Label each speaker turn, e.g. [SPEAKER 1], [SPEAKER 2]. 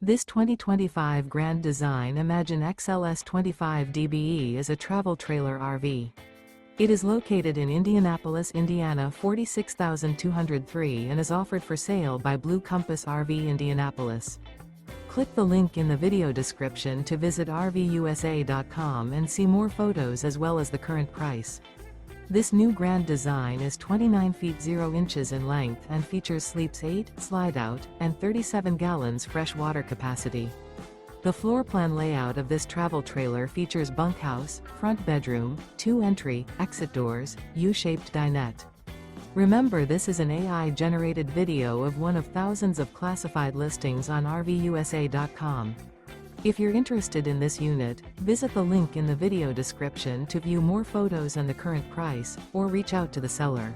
[SPEAKER 1] This 2025 Grand Design Imagine XLS 25 DBE is a travel trailer RV. It is located in Indianapolis, Indiana 46203 and is offered for sale by Blue Compass RV Indianapolis. Click the link in the video description to visit RVUSA.com and see more photos as well as the current price. This new Grand Design is 29 feet 0 inches in length and features sleeps 8, slide-out, and 37 gallons fresh water capacity. The floor plan layout of this travel trailer features bunkhouse, front bedroom, 2 entry, exit doors, U-shaped dinette. Remember, this is an AI-generated video of one of thousands of classified listings on RVUSA.com. If you're interested in this unit, visit the link in the video description to view more photos and the current price, or reach out to the seller.